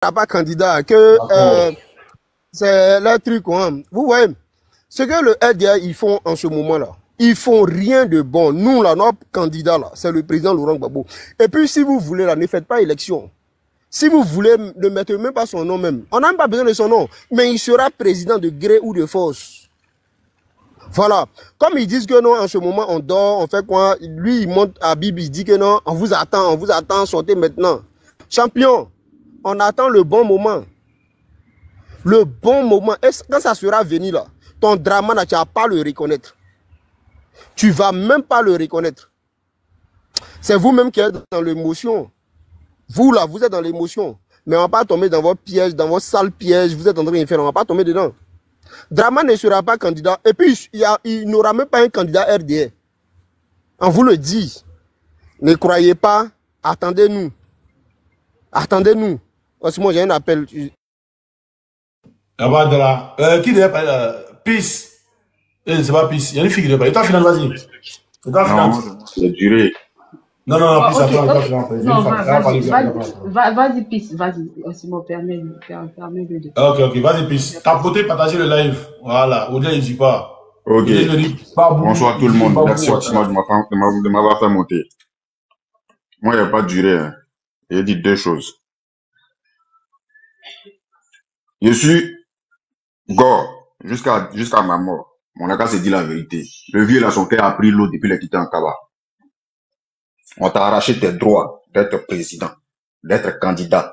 pas candidat, que c'est leur truc. Hein. Vous voyez, ce que le RDA ils font en ce moment-là, ils font rien de bon. Nous, là, notre candidat, là, c'est le président Laurent Gbagbo. Et puis, si vous voulez, là, ne faites pas élection. Si vous voulez, ne mettez même pas son nom même. On n'a même pas besoin de son nom. Mais il sera président de gré ou de force. Voilà. Comme ils disent que non, en ce moment, on dort, on fait quoi? Lui, il monte à Bibi, il dit que non, on vous attend, sortez maintenant. Champion, on attend le bon moment. Le bon moment. Et quand ça sera venu là, ton drama, là, tu vas pas le reconnaître. Tu vas même pas le reconnaître. C'est vous-même qui êtes dans l'émotion. Vous là, vous êtes dans l'émotion. Mais on va pas tomber dans votre piège, dans votre sale piège. Vous êtes en train de faire, on va pas tomber dedans. Drama ne sera pas candidat. Et puis, il n'aura même pas un candidat RDA. On vous le dit. Ne croyez pas. Attendez-nous. Attendez-nous. Parce que moi, j'ai un appel. Abadala. Qui devait parler Peace. C'est pas Peace. Il y a une fille qui devait parler. Toi, finale, vas-y. Non, c'est duré. Non, Peace, vas-y, Peace, vas-y. Simon, permets-le. Ok, vas-y, Peace. Tapotez, partagez le live. Voilà. Au-delà, il dit pas. Ok. Bonsoir tout le monde. Merci de m'avoir fait monter. Moi, il n'y a pas de durée. Hein. J'ai dit deux choses. Je suis gore jusqu'à ma mort. Mon accord s'est dit la vérité. Le vieux là, son cœur a pris l'eau depuis qu'il quitté en Kaba. On t'a arraché tes droits d'être président, d'être candidat.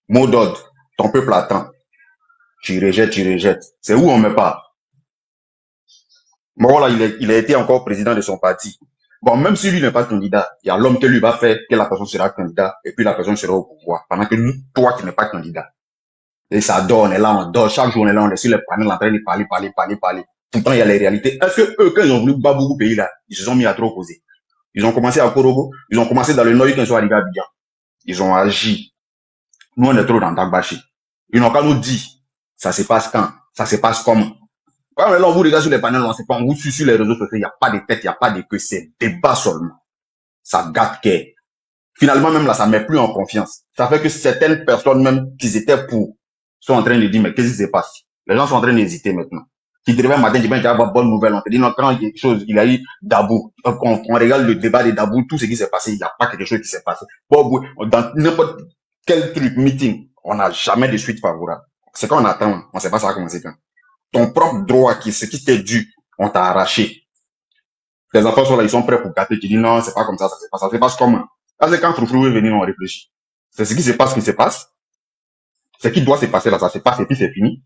Mot d'ordre, ton peuple attend. Tu rejettes. C'est où on met pas. Bon là, il a été encore président de son parti. Bon, même si lui n'est pas candidat, il y a l'homme qui lui va faire que la personne sera candidat et puis la personne sera au pouvoir. Pendant que nous, toi, tu n'es pas candidat. Et ça dort, on est là, on dort. Chaque jour, on est là, on est sur les panels en train de parler. Pourtant, il y a les réalités. Est-ce que eux, quand ils ont voulu Babou pays là, ils se sont mis à trop causer. Ils ont commencé à Korogo, ils ont commencé dans le Nord quand ils sont arrivés à Abidjan. Ils ont agi. Nous, on est trop dans Dagbashi. Ils n'ont qu'à nous dire, ça se passe quand, ça se passe comment. Quand on vous regarde sur les panels, on sait pas, on vous suit sur les réseaux sociaux, il n'y a pas de tête, il n'y a pas de queue, c'est débat seulement. Ça gâte que. Finalement, même là, ça met plus en confiance. Ça fait que certaines personnes, même, qui étaient pour, sont en train de dire, mais qu'est-ce qui se passe? Les gens sont en train d'hésiter maintenant. Qui te réveillent matin, tu vas avoir bonne nouvelle. On te dit, non, quand il y a quelque chose, il y a eu Dabou. On regarde le débat de Dabou, tout ce qui s'est passé, il n'y a pas quelque chose qui s'est passé. Bon, dans n'importe quel truc, meeting, on n'a jamais de suite favorable. C'est quand on attend, on ne sait pas ça va commencer quand. Ton propre droit, ce qui t'est dû, on t'a arraché. Les enfants sont là, ils sont prêts pour gâter. Tu dis, non, c'est pas comme ça se passe. Ça se passe comment? Ça, c'est quand Froufrou est venu, on réfléchit. C'est ce qui se passe qui se passe. Ce qui doit se passer là, ça se passe et puis c'est fini.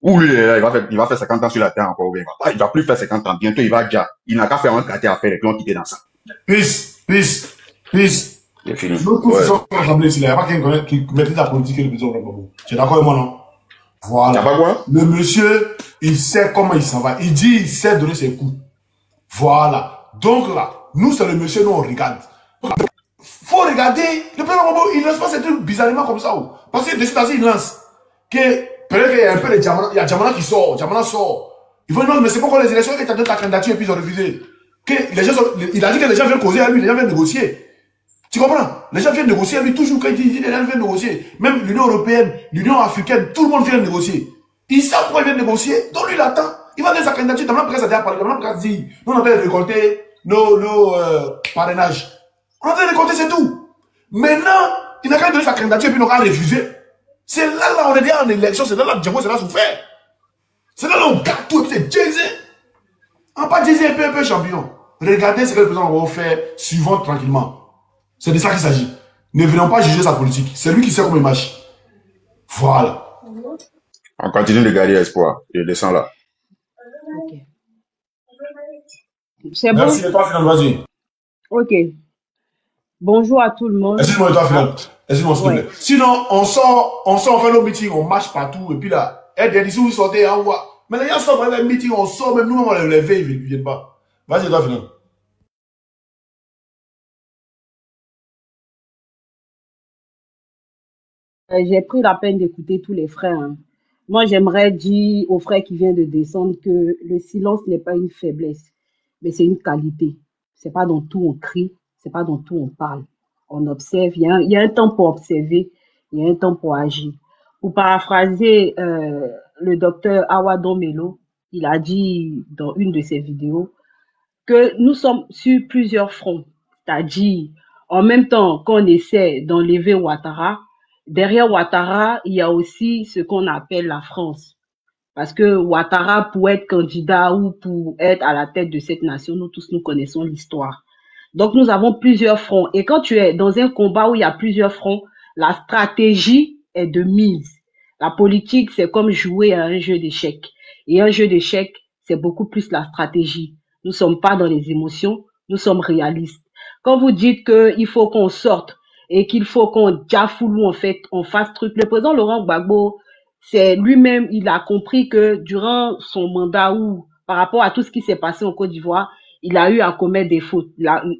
Ou lui, il va faire 50 ans sur la terre encore. Il va plus faire 50 ans. Bientôt, il va déjà. Il n'a qu'à faire un quartier à faire et puis on quitte dans ça. Peace. C'est fini. Nous tous sommes rassemblés ici. Il n'y a pas quelqu'un qui maîtrise la politique et le président Gbagbo. Tu es d'accord avec moi, non? Voilà. Pas quoi? Le monsieur, il sait comment il s'en va. Il dit, il sait donner ses coups. Voilà. Donc là, nous, c'est le monsieur, nous, on regarde. Faut regarder. Le président Gbagbo, il ne lance pas ces trucs bizarrement comme ça. Parce que de cette façon, il lance. Peut-être qu'il y a un peu de Djamana. Il y a Djamana qui sort. Djamana sort. Il faut dire, mais c'est pourquoi les élections que tu as donné ta candidature et puis ils ont refusé. Il a dit que les gens viennent causer à lui, les gens viennent négocier. Tu comprends? Les gens viennent négocier à lui toujours quand il dit les gens viennent négocier. Même l'Union européenne, l'Union africaine, tout le monde vient négocier. Ils savent pourquoi ils viennent négocier. Donc lui, il attend. Il va donner sa candidature. Dans la presse, il a parlé. Dans la presse, dit, nous, on a récolter nos parrainages. On a récolter, c'est tout. Maintenant, il n'a qu'à donner sa candidature et puis il n'aura refusé. C'est là, on est déjà en élection. C'est là, Django, c'est là souffert. C'est là, on garde tout. C'est Jay-Z. On pas Jay-Z un peu champion. Regardez ce que le président va faire. Suivant tranquillement. C'est de ça qu'il s'agit. Ne venons pas juger sa politique. C'est lui qui sait comment il marche. Voilà. On continue de garder espoir. Je descends là. Ok. C'est bon? Merci, et toi, Finale, vas-y. Ok. Bonjour à tout le monde. Excuse-moi, toi, Finale. Excuse-moi, s'il te plaît. Sinon, on sort, on fait nos meetings, on marche partout, et puis là, d'ici, vous sortez, on voit. Mais les gens sortent dans les meetings, on sort, même nous, on les veille, ils ne viennent pas. Vas-y, toi, Finale. J'ai pris la peine d'écouter tous les frères. Hein. Moi, j'aimerais dire aux frères qui viennent de descendre que le silence n'est pas une faiblesse, mais c'est une qualité. C'est pas dans tout on crie, c'est pas dans tout on parle. On observe, il y a un temps pour observer Il y a un temps pour agir. Pour paraphraser le docteur Awadon Melo, il a dit dans une de ses vidéos que nous sommes sur plusieurs fronts. C'est-à-dire, en même temps qu'on essaie d'enlever Ouattara, derrière Ouattara, il y a aussi ce qu'on appelle la France. Parce que Ouattara, pour être candidat ou pour être à la tête de cette nation, nous tous, nous connaissons l'histoire. Donc, nous avons plusieurs fronts. Et quand tu es dans un combat où il y a plusieurs fronts, la stratégie est de mise. La politique, c'est comme jouer à un jeu d'échecs. Et un jeu d'échecs, c'est beaucoup plus la stratégie. Nous sommes pas dans les émotions, nous sommes réalistes. Quand vous dites qu'il faut qu'on sorte et qu'il faut qu'on diafoule, en fait, on fasse truc, le président Laurent Gbagbo, c'est lui-même, il a compris que durant son mandat ou par rapport à tout ce qui s'est passé en Côte d'Ivoire, il a eu à commettre des fautes.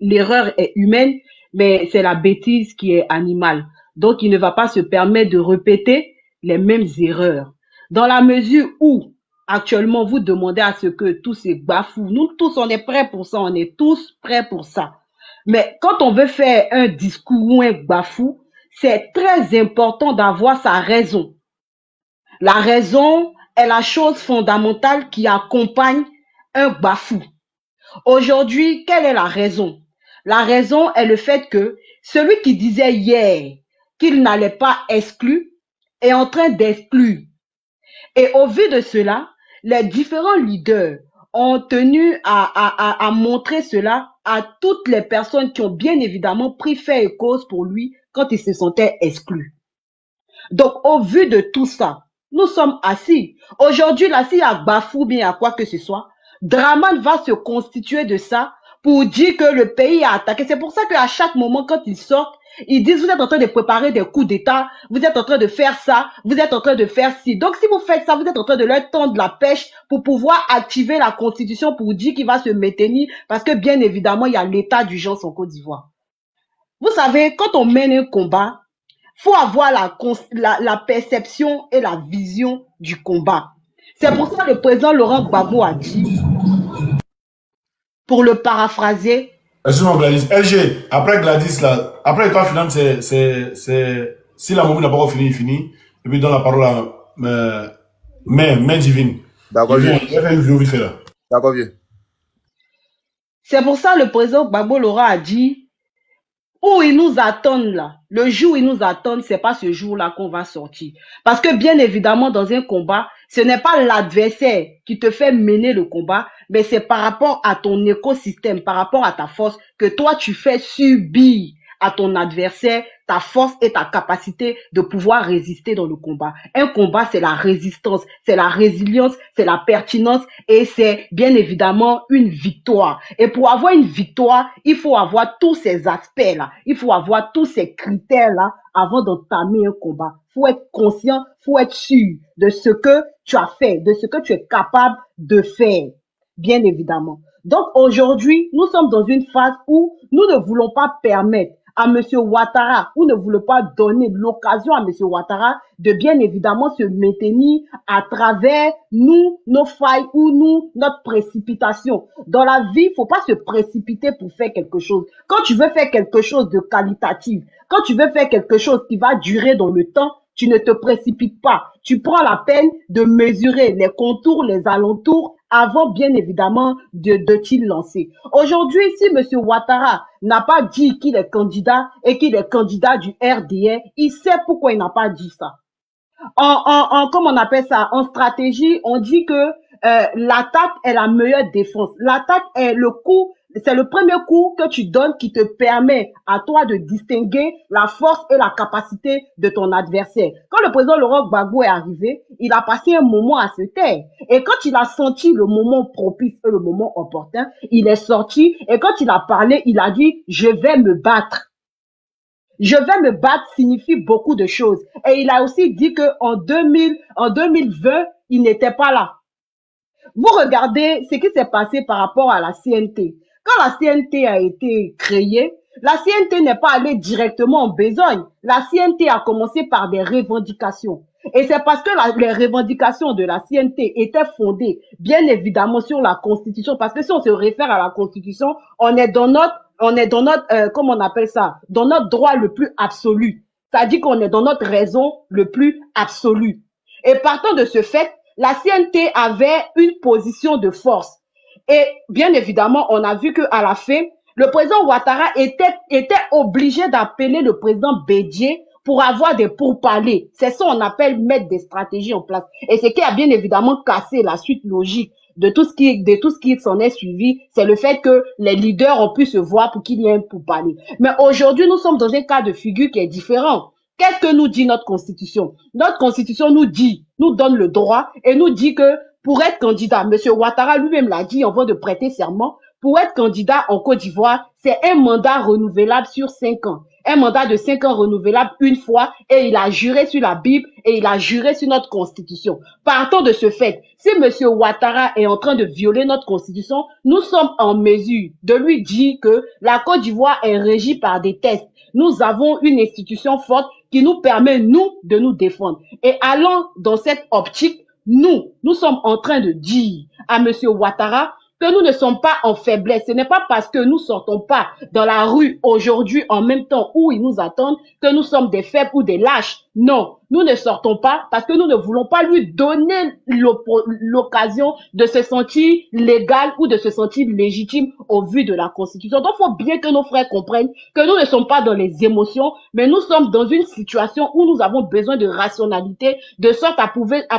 L'erreur est humaine, mais c'est la bêtise qui est animale. Donc, il ne va pas se permettre de répéter les mêmes erreurs. Dans la mesure où, actuellement, vous demandez à ce que tout se bafoue, nous tous, on est prêts pour ça, on est tous prêts pour ça. Mais quand on veut faire un discours ou un bafou, c'est très important d'avoir sa raison. La raison est la chose fondamentale qui accompagne un bafou. Aujourd'hui, quelle est la raison? La raison est le fait que celui qui disait hier qu'il n'allait pas exclure est en train d'exclure. Et au vu de cela, les différents leaders ont tenu à montrer cela à toutes les personnes qui ont bien évidemment pris fait et cause pour lui quand ils se sentaient exclus. Donc, au vu de tout ça, nous sommes assis. Aujourd'hui, là, s'il y a bafou bien à quoi que ce soit, Draman va se constituer de ça pour dire que le pays a attaqué. C'est pour ça qu'à chaque moment, quand ils sortent, ils disent, vous êtes en train de préparer des coups d'État, vous êtes en train de faire ça, vous êtes en train de faire ci. Donc, si vous faites ça, vous êtes en train de leur tendre la pêche pour pouvoir activer la Constitution pour dire qu'il va se maintenir parce que, bien évidemment, il y a l'état d'urgence en Côte d'Ivoire. Vous savez, quand on mène un combat, faut avoir la perception et la vision du combat. C'est pour ça que le président Laurent Gbagbo a dit, pour le paraphraser. Excuse-moi, Gladys. LG, après Gladys, là, après l'étoile finale, si la moment n'a pas fini, il finit. Et puis, donne la parole à Mère Divine. D'accord, vieux. Il va faire une vidéo vite fait là. D'accord, vieux. C'est pour ça que le président Gbagbo Laurent a dit, où ils nous attendent là, le jour où ils nous attendent, c'est pas ce jour-là qu'on va sortir. Parce que bien évidemment, dans un combat, ce n'est pas l'adversaire qui te fait mener le combat, mais c'est par rapport à ton écosystème, par rapport à ta force, que toi tu fais subir à ton adversaire ta force et ta capacité de pouvoir résister dans le combat. Un combat, c'est la résistance, c'est la résilience, c'est la pertinence et c'est bien évidemment une victoire. Et pour avoir une victoire, il faut avoir tous ces aspects-là, il faut avoir tous ces critères-là avant d'entamer un combat. Faut être conscient, faut être sûr de ce que tu as fait, de ce que tu es capable de faire, bien évidemment. Donc aujourd'hui, nous sommes dans une phase où nous ne voulons pas permettre à M. Ouattara, ou ne voulons pas donner l'occasion à M. Ouattara de bien évidemment se maintenir à travers nous, nos failles ou nous, notre précipitation. Dans la vie, il ne faut pas se précipiter pour faire quelque chose. Quand tu veux faire quelque chose de qualitatif, quand tu veux faire quelque chose qui va durer dans le temps, tu ne te précipites pas. Tu prends la peine de mesurer les contours, les alentours, avant bien évidemment de t'y lancer. Aujourd'hui, si M. Ouattara n'a pas dit qu'il est candidat et qu'il est candidat du RDR, il sait pourquoi il n'a pas dit ça. Comment on appelle ça? En stratégie, on dit que l'attaque est la meilleure défense. L'attaque est le coup, c'est le premier coup que tu donnes qui te permet à toi de distinguer la force et la capacité de ton adversaire. Quand le président Laurent Gbagbo est arrivé, il a passé un moment à se taire. Et quand il a senti le moment propice et le moment opportun, il est sorti. Et quand il a parlé, il a dit, je vais me battre. Je vais me battre signifie beaucoup de choses. Et il a aussi dit que en 2020, il n'était pas là. Vous regardez ce qui s'est passé par rapport à la CNT. Quand la CNT a été créée, la CNT n'est pas allée directement en besogne. La CNT a commencé par des revendications. Et c'est parce que les revendications de la CNT étaient fondées, bien évidemment, sur la Constitution. Parce que si on se réfère à la Constitution, on est dans notre, comment on appelle ça, dans notre droit le plus absolu. Ça dit qu'on est dans notre raison le plus absolu. Et partant de ce fait, la CNT avait une position de force. Et bien évidemment, on a vu qu'à la fin, le président Ouattara était obligé d'appeler le président Bédié pour avoir des pourparlers. C'est ça qu'on appelle mettre des stratégies en place. Et ce qui a bien évidemment cassé la suite logique de tout ce qui s'en est suivi, c'est le fait que les leaders ont pu se voir pour qu'il y ait un pourparler. Mais aujourd'hui, nous sommes dans un cas de figure qui est différent. Qu'est-ce que nous dit notre constitution? Notre constitution nous donne le droit et nous dit que pour être candidat, M. Ouattara lui-même l'a dit avant de prêter serment, pour être candidat en Côte d'Ivoire, c'est un mandat renouvelable sur 5 ans. Un mandat de 5 ans renouvelable une fois, et il a juré sur la Bible et il a juré sur notre constitution. Partons de ce fait, si M. Ouattara est en train de violer notre constitution, nous sommes en mesure de lui dire que la Côte d'Ivoire est régie par des tests. Nous avons une institution forte qui nous permet, nous, de nous défendre. Et allant dans cette optique, nous sommes en train de dire à M. Ouattara que nous ne sommes pas en faiblesse. Ce n'est pas parce que nous sortons pas dans la rue aujourd'hui en même temps où ils nous attendent que nous sommes des faibles ou des lâches. Non, nous ne sortons pas parce que nous ne voulons pas lui donner l'occasion de se sentir légal ou de se sentir légitime au vu de la Constitution. Donc, il faut bien que nos frères comprennent que nous ne sommes pas dans les émotions, mais nous sommes dans une situation où nous avons besoin de rationalité, de sorte à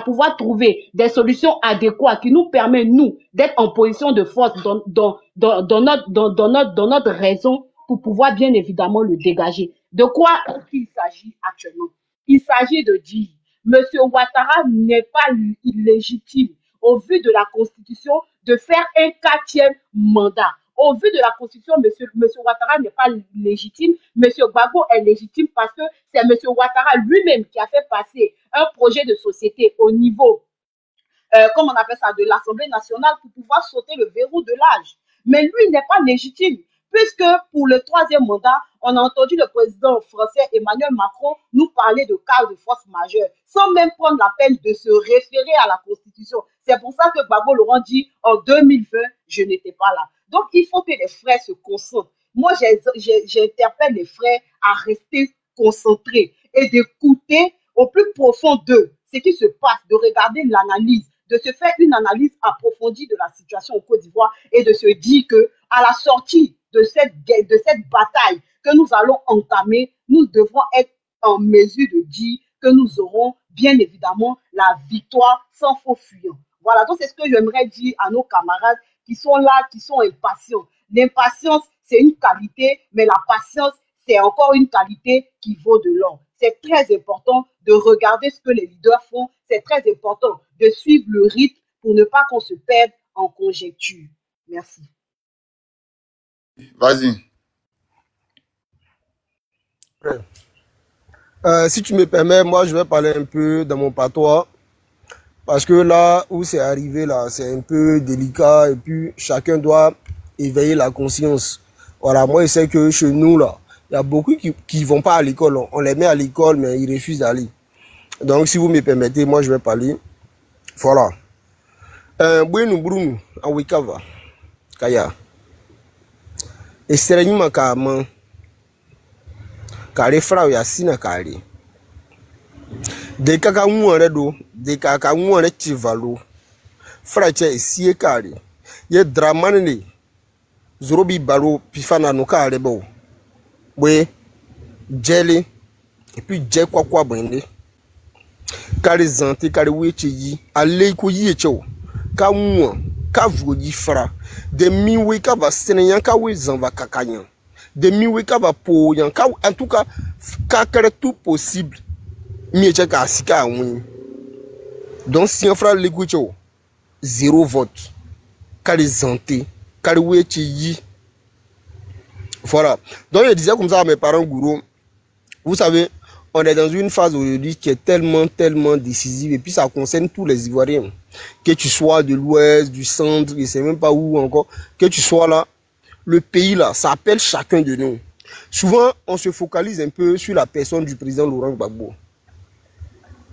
pouvoir trouver des solutions adéquates qui nous permettent, nous, d'être en position de force dans notre raison pour pouvoir bien évidemment le dégager. De quoi il s'agit actuellement? Il s'agit de dire, M. Ouattara n'est pas illégitime au vu de la Constitution de faire un 4e mandat. Au vu de la Constitution, M. Ouattara n'est pas légitime. M. Gbagbo est légitime parce que c'est M. Ouattara lui-même qui a fait passer un projet de société au niveau, comme on appelle ça, de l'Assemblée nationale pour pouvoir sauter le verrou de l'âge. Mais lui n'est pas légitime. Puisque pour le 3e mandat, on a entendu le président français Emmanuel Macron nous parler de cas de force majeure, sans même prendre la peine de se référer à la Constitution. C'est pour ça que Gbagbo Laurent dit, en 2020, je n'étais pas là. Donc, il faut que les frères se concentrent. Moi, j'interpelle les frères à rester concentrés et d'écouter au plus profond d'eux ce qui se passe, de regarder l'analyse, de se faire une analyse approfondie de la situation au Côte d'Ivoire et de se dire que à la sortie de cette bataille que nous allons entamer, nous devrons être en mesure de dire que nous aurons bien évidemment la victoire sans faux fuyant. Voilà, donc c'est ce que j'aimerais dire à nos camarades qui sont là, qui sont impatients. L'impatience, c'est une qualité, mais la patience, c'est encore une qualité qui vaut de l'or. C'est très important de regarder ce que les leaders font. C'est très important de suivre le rythme pour ne pas qu'on se perde en conjecture. Merci. Vas-y. Si tu me permets, moi je vais parler un peu dans mon patois. Parce que là où c'est arrivé, là, c'est un peu délicat. Et puis chacun doit éveiller la conscience. Voilà, moi je sais que chez nous, là, il y a beaucoup qui vont pas à l'école. On les met à l'école, mais ils refusent d'aller. Donc si vous me permettez, moi je vais parler. Voilà. Bueno Bruno, en Wikava, Kaya. Et c'est une maman. Kare frère Yassina Kare. De kaka mouaredo, de kaka mouare chivalo. Frère Sié Kare. Ye dramane. Zorobi balo pifana no Kare bo. Oui, jelly. Et puis j'ai quoi brindé. Kare zante, kare weche yi. Allez ko yi echo. Ka mouan. Ka voyi fra. De miwe ka va seneyan ka we zanva kakayan. De miwe ka va po yan. En tout cas, ka kere tout possible. Miye ka asika win. Donc si un frère l'écoute, 0 vote. Kare zante. Kare weche yi. Voilà. Donc je disais comme ça à mes parents gourou. Vous savez, on est dans une phase aujourd'hui qui est tellement décisive et puis ça concerne tous les Ivoiriens. Que tu sois de l'ouest, du centre, je ne sais même pas où encore, que tu sois là, le pays là, ça appelle chacun de nous. Souvent, on se focalise un peu sur la personne du président Laurent Gbagbo.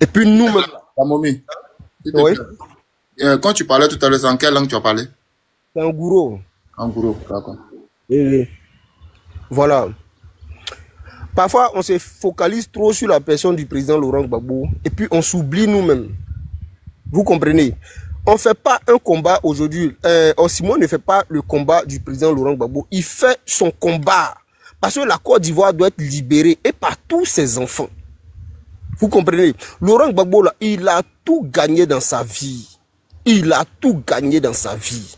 Et puis nous-mêmes. Momi, oui. Quand tu parlais tout à l'heure, en quelle langue tu as parlé? C'est un gourou. En gourou, d'accord. Oui. Voilà. Parfois, on se focalise trop sur la personne du président Laurent Gbagbo et puis on s'oublie nous-mêmes. Vous comprenez? On ne fait pas un combat aujourd'hui. Simon ne fait pas le combat du président Laurent Gbagbo. Il fait son combat. Parce que la Côte d'Ivoire doit être libérée et par tous ses enfants. Vous comprenez? Laurent Gbagbo, là, il a tout gagné dans sa vie. Il a tout gagné dans sa vie.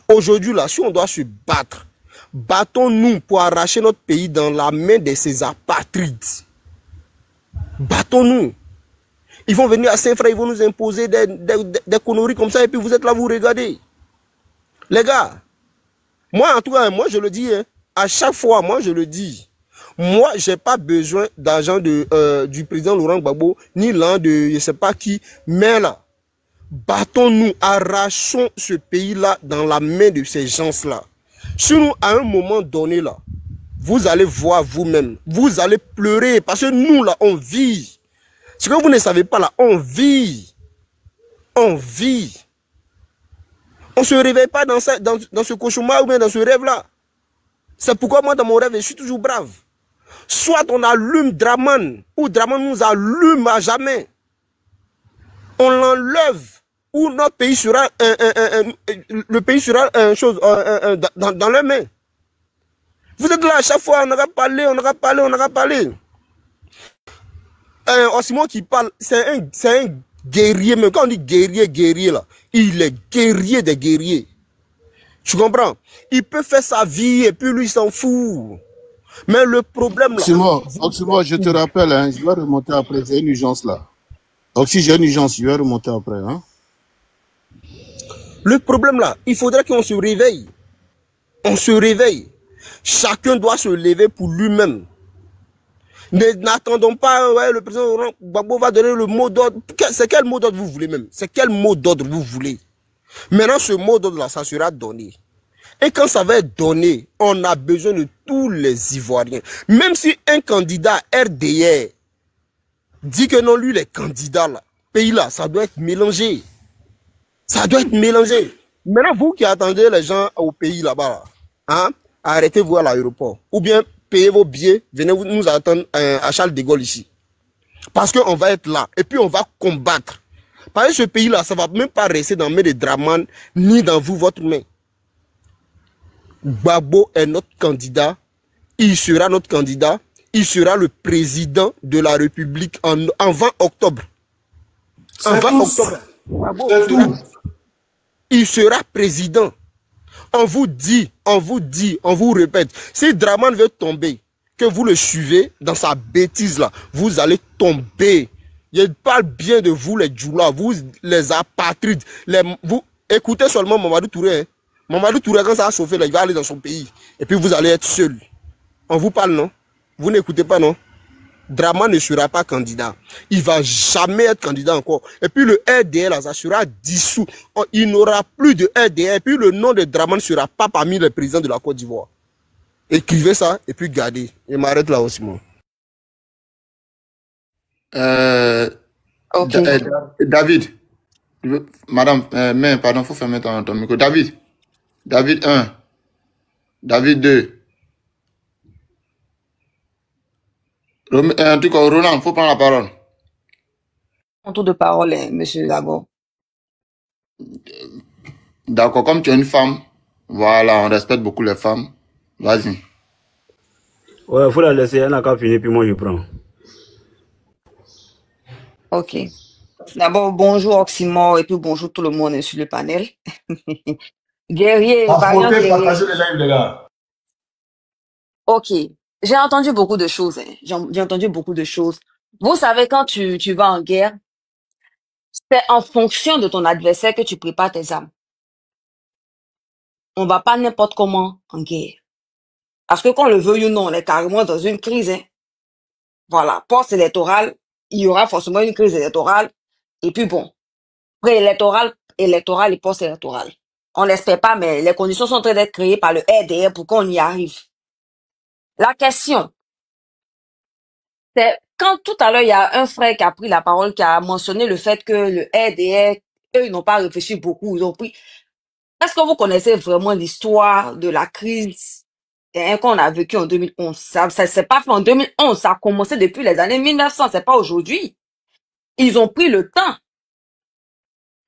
Aujourd'hui, là, si on doit se battre, battons-nous pour arracher notre pays dans la main de ces apatrides. Battons-nous. Ils vont venir à Saint-Frère, ils vont nous imposer des conneries comme ça et puis vous êtes là, vous regardez. Les gars, moi en tout cas, moi je le dis, hein, à chaque fois, moi je le dis. Moi, je n'ai pas besoin d'argent du président Laurent Gbagbo, ni l'un de je ne sais pas qui, mais là, battons-nous, arrachons ce pays-là dans la main de ces gens-là. Si nous, à un moment donné, là, vous allez voir vous-même, vous allez pleurer, parce que nous, là, on vit. Ce que vous ne savez pas, là, on vit. On vit. On ne se réveille pas dans ce cauchemar ou bien dans ce rêve-là. C'est pourquoi moi, dans mon rêve, je suis toujours brave. Soit on allume Draman, ou Draman nous allume à jamais. On l'enlève, ou notre pays sera le pays sera dans leurs mains. Vous êtes là à chaque fois, on aura parlé, on aura parlé, on aura parlé. Simon qui parle, c'est un guerrier, mais quand on dit guerrier là, il est guerrier des guerriers. Tu comprends? Il peut faire sa vie et puis lui il s'en fout. Mais le problème là... Simon, je te rappelle, hein, je dois remonter après, j'ai une urgence là. Donc si j'ai une urgence, je vais remonter après. Hein. Le problème là, il faudrait qu'on se réveille. On se réveille. Chacun doit se lever pour lui-même. N'attendons pas, ouais, le président Laurent Gbagbo va donner le mot d'ordre. C'est quel mot d'ordre vous voulez même? C'est quel mot d'ordre vous voulez? Maintenant, ce mot d'ordre là, ça sera donné. Et quand ça va être donné, on a besoin de tous les Ivoiriens. Même si un candidat RDR dit que non, lui, les candidats là, pays là, ça doit être mélangé. Ça doit être mélangé. Maintenant, vous qui attendez les gens au pays là-bas, là, hein, arrêtez-vous à l'aéroport. Ou bien, payez vos billets, venez nous attendre à Charles de Gaulle ici. Parce qu'on va être là. Et puis, on va combattre. Parce que ce pays-là, ça ne va même pas rester dans mes de Draman, ni dans vous, votre main. Gbagbo est notre candidat. Il sera notre candidat. Il sera le président de la République en 20 octobre. En 20 octobre. Gbagbo, il sera président. On vous dit, on vous répète, si Draman veut tomber, que vous le suivez dans sa bêtise là, vous allez tomber. Il parle bien de vous les Djoula, vous les apatrides. Vous écoutez seulement Mamadou Touré. Hein. Mamadou Touré, quand ça a chauffé là, il va aller dans son pays. Et puis vous allez être seul. On vous parle, non? Vous n'écoutez pas, non? Draman ne sera pas candidat. Il ne va jamais être candidat encore. Et puis le RDR, là, ça sera dissous. Il n'aura plus de RDR. Et puis le nom de Draman ne sera pas parmi les présidents de la Côte d'Ivoire. Écrivez ça et puis gardez. Et m'arrête là aussi, moi. Ok. David, madame, mais pardon, faut fermer ton micro. David 1, David 2. En tout cas, Roland, faut prendre la parole. Mon tour de parole, hein, monsieur Lago. D'accord, comme tu es une femme, voilà, on respecte beaucoup les femmes. Vas-y. Ouais, faut la laisser, elle n'a qu'à finir, puis moi je prends. Ok. D'abord, bonjour Oxymore et puis bonjour tout le monde sur le panel. Guerrier, variant Affrontez, guerrier. partagez les lives, les gars. Ok. J'ai entendu beaucoup de choses. Hein. J'ai entendu beaucoup de choses. Vous savez, quand tu vas en guerre, c'est en fonction de ton adversaire que tu prépares tes armes. On va pas n'importe comment en guerre. Parce que qu'on le veuille ou non, on est carrément dans une crise. Hein. Voilà. Post-électoral, il y aura forcément une crise électorale. Et puis bon, pré-électoral, électoral et post-électoral. On l'espère pas, mais les conditions sont en train d'être créées par le RDR pour qu'on y arrive. La question, c'est quand tout à l'heure, il y a un frère qui a pris la parole, qui a mentionné le fait que le RDR, eux, ils n'ont pas réfléchi beaucoup. Ils ont pris. Est-ce que vous connaissez vraiment l'histoire de la crise qu'on a vécu en 2011. Ça s'est pas fait en 2011. Ça a commencé depuis les années 1900. C'est pas aujourd'hui. Ils ont pris le temps.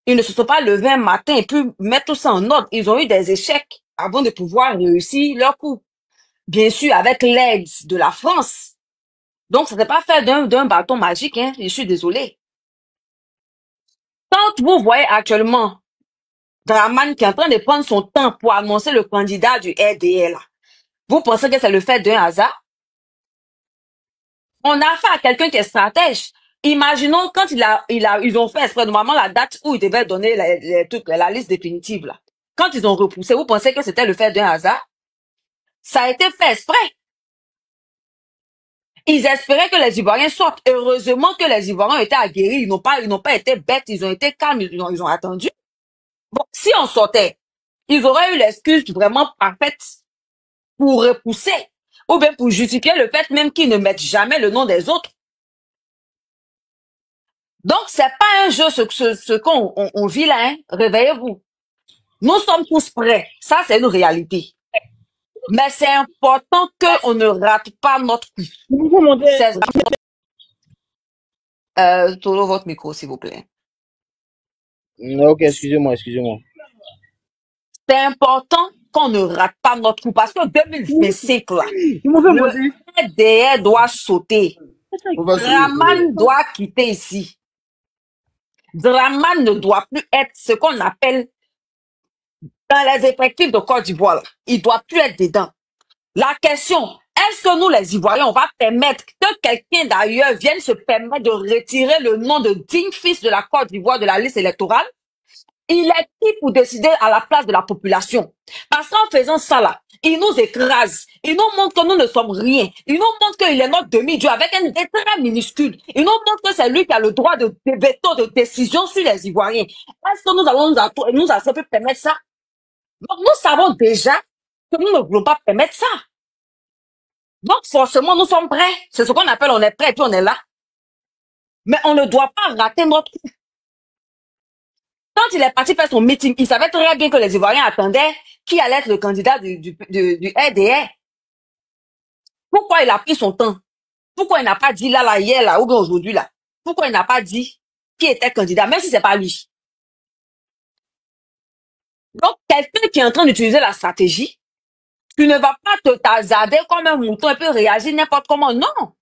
Ils ne se sont pas levés un matin et puis mettre tout ça en ordre. Ils ont eu des échecs avant de pouvoir réussir leur coup. Bien sûr, avec l'aide de la France. Donc, ça s'est pas fait d'un bâton magique, hein. Je suis désolée. Quand vous voyez actuellement Draman qui est en train de prendre son temps pour annoncer le candidat du RDL, vous pensez que c'est le fait d'un hasard? On a affaire à quelqu'un qui est stratège. Imaginons quand ils ont fait exprès, normalement, la date où ils devaient donner la liste définitive, là. Quand ils ont repoussé, vous pensez que c'était le fait d'un hasard? Ça a été fait exprès. Ils espéraient que les Ivoiriens sortent. Heureusement que les Ivoiriens étaient aguerris. Ils n'ont pas été bêtes. Ils ont été calmes. Ils ont attendu. Bon, si on sortait, ils auraient eu l'excuse vraiment parfaite pour repousser. Ou bien pour justifier le fait même qu'ils ne mettent jamais le nom des autres. Donc, c'est pas un jeu ce qu'on vit là, hein. Réveillez-vous. Nous sommes tous prêts. Ça, c'est une réalité. Mais c'est important qu'on ne rate pas notre coup. C'est Tolo, votre micro, s'il vous plaît. Ok, excusez-moi. C'est important qu'on ne rate pas notre coup parce que 2025, là, le RDR doit sauter. On va sauter. Draman doit quitter ici. Draman ne doit plus être ce qu'on appelle dans les effectifs de Côte d'Ivoire. Là. Il doit plus être dedans. La question, est-ce que nous, les Ivoiriens, on va permettre que quelqu'un d'ailleurs vienne se permettre de retirer le nom de digne fils de la Côte d'Ivoire de la liste électorale? Il est qui pour décider à la place de la population? Parce qu'en faisant ça là, il nous écrase. Il nous montre que nous ne sommes rien. Il nous montre qu'il est notre demi-dieu avec un dé très minuscule. Il nous montre que c'est lui qui a le droit de veto, de décision sur les Ivoiriens. Est-ce que nous allons nous accepter de permettre ça? Donc nous savons déjà que nous ne voulons pas permettre ça. Donc forcément, nous sommes prêts. C'est ce qu'on appelle on est prêt et puis on est là. Mais on ne doit pas rater notre coup. Quand il est parti faire son meeting, il savait très bien que les Ivoiriens attendaient qui allait être le candidat du RDR. Pourquoi il a pris son temps? Pourquoi il n'a pas dit là, hier, là, ou bien aujourd'hui, là? Pourquoi il n'a pas dit qui était candidat, même si c'est pas lui? Donc, quelqu'un qui est en train d'utiliser la stratégie, tu ne vas pas te hasarder comme un mouton et puis réagir n'importe comment. Non.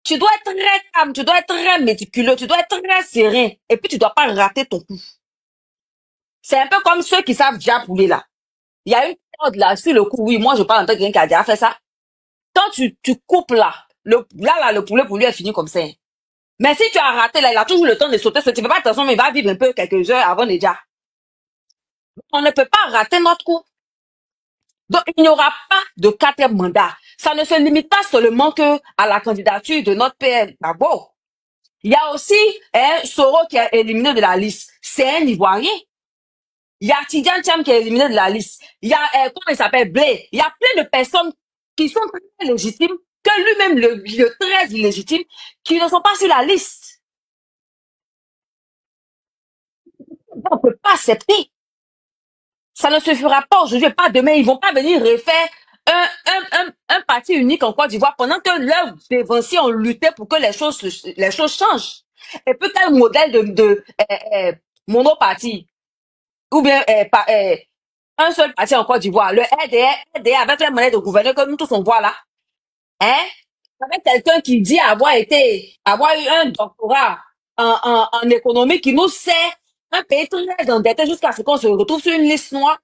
Tu dois être très calme, tu dois être très méticuleux, tu dois être très serein. Et puis, tu dois pas rater ton coup. C'est un peu comme ceux qui savent déjà pouler, là. Il y a une période là, sur le coup, oui, moi je parle en tant que quelqu'un qui a déjà fait ça. Quand tu coupes là, le poulet pour lui est fini comme ça. Mais si tu as raté là, il a toujours le temps de sauter. Tu ne fais pas attention, mais il va vivre un peu quelques heures avant déjà. On ne peut pas rater notre coup. Donc, il n'y aura pas de 4e mandat. Ça ne se limite pas seulement que à la candidature de notre PM Gbagbo. Il y a aussi Soro qui est éliminé de la liste. C'est un Ivoirien. Il y a Tidiane Cham qui est éliminé de la liste. Il y a, comment il s'appelle, Blé. Il y a plein de personnes qui sont très légitimes, que lui-même le très illégitime, qui ne sont pas sur la liste. On ne peut pas accepter. Ça ne se fera pas aujourd'hui, pas demain. Ils vont pas venir refaire un parti unique en Côte d'Ivoire pendant que leurs dévanciers ont lutté pour que les choses changent. Et puis quel modèle de monoparti ou bien un seul parti en Côte d'Ivoire, le RDR avec la monnaie de gouverner que nous tous on voit là, hein, avec quelqu'un qui dit avoir eu un doctorat en économie qui nous sert un pays très endetté jusqu'à ce qu'on se retrouve sur une liste noire.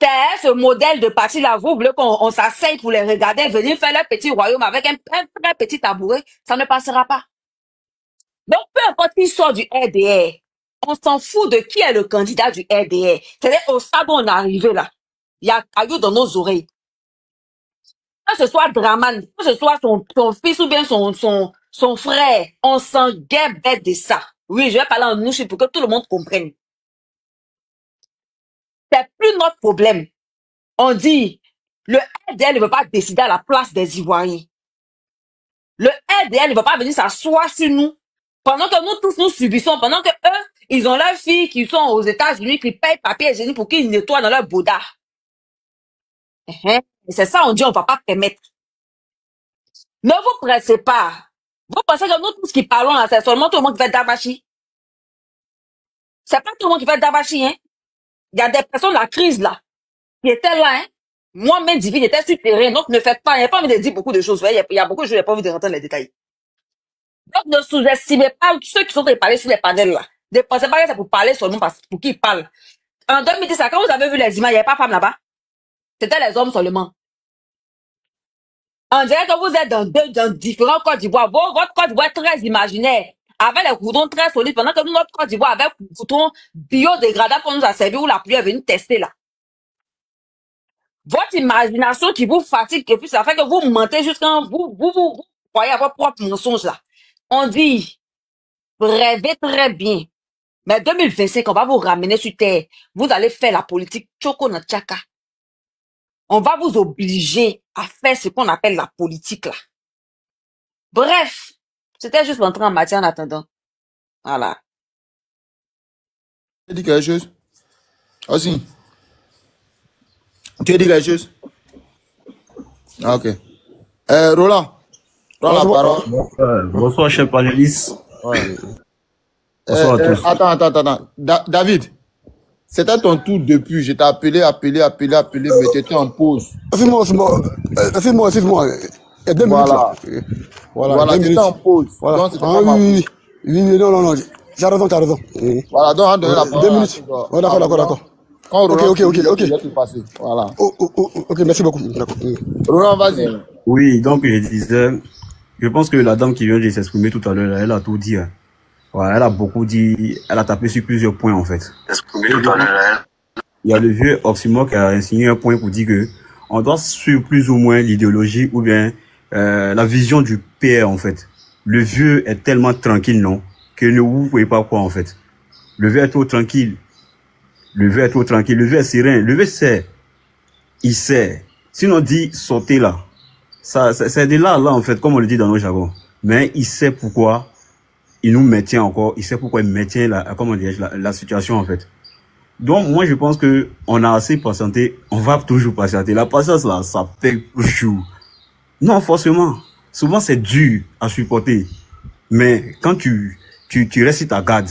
C'est ce modèle de parti là, vous voulez qu'on s'asseye pour les regarder venir faire leur petit royaume avec un très petit tabouret, ça ne passera pas. Donc, peu importe qui sort du RDR, on s'en fout de qui est le candidat du RDR. C'est-à-dire au stade où on est arrivé là, il y a caillou dans nos oreilles. Que ce soit Draman, que ce soit son fils ou bien son frère, on s'en guère bête de ça. Oui, je vais parler en nous pour que tout le monde comprenne. C'est plus notre problème. On dit, le RDR ne veut pas décider à la place des Ivoiriens. Le RDR ne veut pas venir s'asseoir sur nous. Pendant que nous tous nous subissons, pendant que eux, ils ont leurs filles qui sont aux États-Unis, qui payent papier hygiénique pour qu'ils nettoient dans leur boda. Et c'est ça, on dit, on va pas permettre. Ne vous pressez pas. Vous pensez que nous, tous qui parlons là, c'est seulement tout le monde qui fait Dabachi. C'est pas tout le monde qui fait Dabachi, hein. Il y a des personnes, la crise là, qui étaient là, hein. Moi-même, divine, j'étais sur terrain, donc ne faites pas, il n'y a pas envie de dire beaucoup de choses. Il y a beaucoup de choses, il n'y a pas envie de rentrer dans les détails. Donc ne sous-estimez pas ceux qui sont en train de parler sur les panels là. Ne pensez pas que c'est pour parler seulement pour qui ils parlent. En 2010, quand vous avez vu les images, il n'y avait pas de femmes là-bas. C'était les hommes seulement. On dirait que vous êtes dans différents Côte d'Ivoire. Votre Côte d'Ivoire est très imaginaire, avec les coutons très solides, pendant que notre Côte d'Ivoire avec les coutons biodégradables qu'on nous a servi où la pluie est venue tester là. Votre imagination qui vous fatigue, et puis ça fait que vous mentez jusqu'à vous croyez à votre propre mensonge là. On dit, rêvez très bien. Mais 2025, on va vous ramener sur terre. Vous allez faire la politique Choko na Tchaka. On va vous obliger à faire ce qu'on appelle la politique là. Bref, c'était juste l'entrée en matière en attendant. Voilà. Tu as dit quelque chose? Aussi. Tu as dit quelque chose? Ah, ok. Roland. Prends la parole. Bonsoir, chers panélistes. Ouais. Bonsoir à tous. Attends. David, c'était ton tour depuis. Je t'ai appelé, mais tu étais en pause. Fais-moi. Il y a 2 minutes là. Voilà, tu étais en pause. Voilà. Donc, c'était pas ma faute. Oui, non. J'ai raison, tu as raison. Voilà, donc on donne la parole. 2 minutes. Oh, d'accord. Quand Roland, Ok. je vais te passer. Voilà. Ok, merci beaucoup. D'accord. Roland, vas-y. Oui, donc je disais, je pense que la dame qui vient de s'exprimer tout à l'heure, elle a tout dit. Hein. Ouais, elle a beaucoup dit, elle a tapé sur plusieurs points en fait. Il y a le vieux Oxymore qui a insigné un point pour dire que on doit suivre plus ou moins l'idéologie ou bien la vision du PR en fait. Le vieux est tellement tranquille, non, que ne vous voyez pas quoi en fait. Le vieux est trop tranquille. Le vieux est serein. Le vieux sait. Il sait. Sinon on dit sauter là. Ça, c'est de là en fait, comme on le dit dans nos jargons. Mais il sait pourquoi il nous maintient encore. Il sait pourquoi il maintient la situation en fait. Donc moi je pense que on a assez patienté. On va toujours patienter. La patience là, ça paye toujours. Non forcément. Souvent c'est dur à supporter. Mais quand tu restes sur ta garde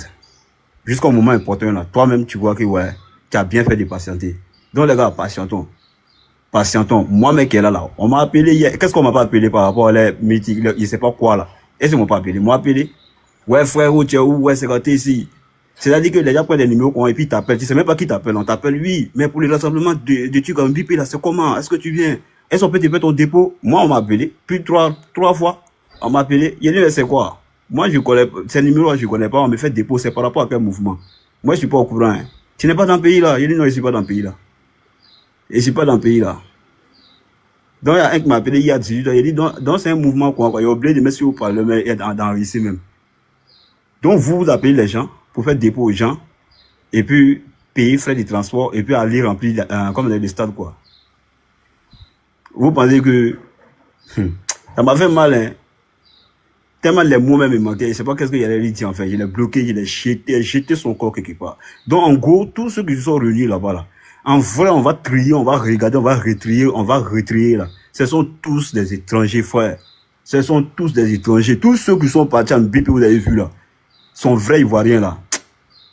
jusqu'au moment important là, toi-même tu vois que ouais, tu as bien fait de patienter. Donc les gars, patientons. Moi, mec, qui est là, on m'a appelé hier. Qu'est-ce qu'on m'a pas appelé par rapport à les meetings, il sait pas quoi, là. Est-ce qu'on m'a pas appelé? Moi, appelé. Ouais, frère, où tu es où? Ouais, c'est quand t'es ici. C'est-à-dire que les gens prennent des numéros, et puis t'appellent. Tu sais même pas qui t'appelle. On t'appelle, oui. Mais pour les rassemblements de trucs comme BIP, là, c'est comment? Est-ce que tu viens? Est-ce qu'on peut te mettre au dépôt? Moi, on m'a appelé. Puis trois fois. On m'a appelé. Il y a dit, c'est quoi? Moi, je connais, ces numéros, je connais pas. On me fait dépôt. C'est par rapport à quel mouvement? Moi, je suis pas au courant, hein. Tu n'es pas dans le pays, là. Il dit, non, je suis pas dans le pays, là. Je suis pas dans le pays, là. Donc, il y a un qui m'a appelé il y a 18 ans. Il dit, donc c'est un mouvement, quoi. Il a oublié de mettre sur le parlement et d'enregistrer même. Donc, vous appelez les gens pour faire dépôt aux gens et puis payer frais de transport et puis aller remplir, comme dans les stades, quoi. Vous pensez que, ça m'a fait mal, hein. Tellement les mots même me manquaient. Je sais pas qu'est-ce qu'il y allait dire, en fait. Je l'ai bloqué, je l'ai jeté son corps quelque part. Donc, en gros, tous ceux qui se sont réunis là-bas, là. En vrai, on va trier, on va regarder, on va retrier, là. Ce sont tous des étrangers, frère. Ce sont tous des étrangers. Tous ceux qui sont partis en BIP, vous avez vu, là, sont vrais Ivoiriens, là.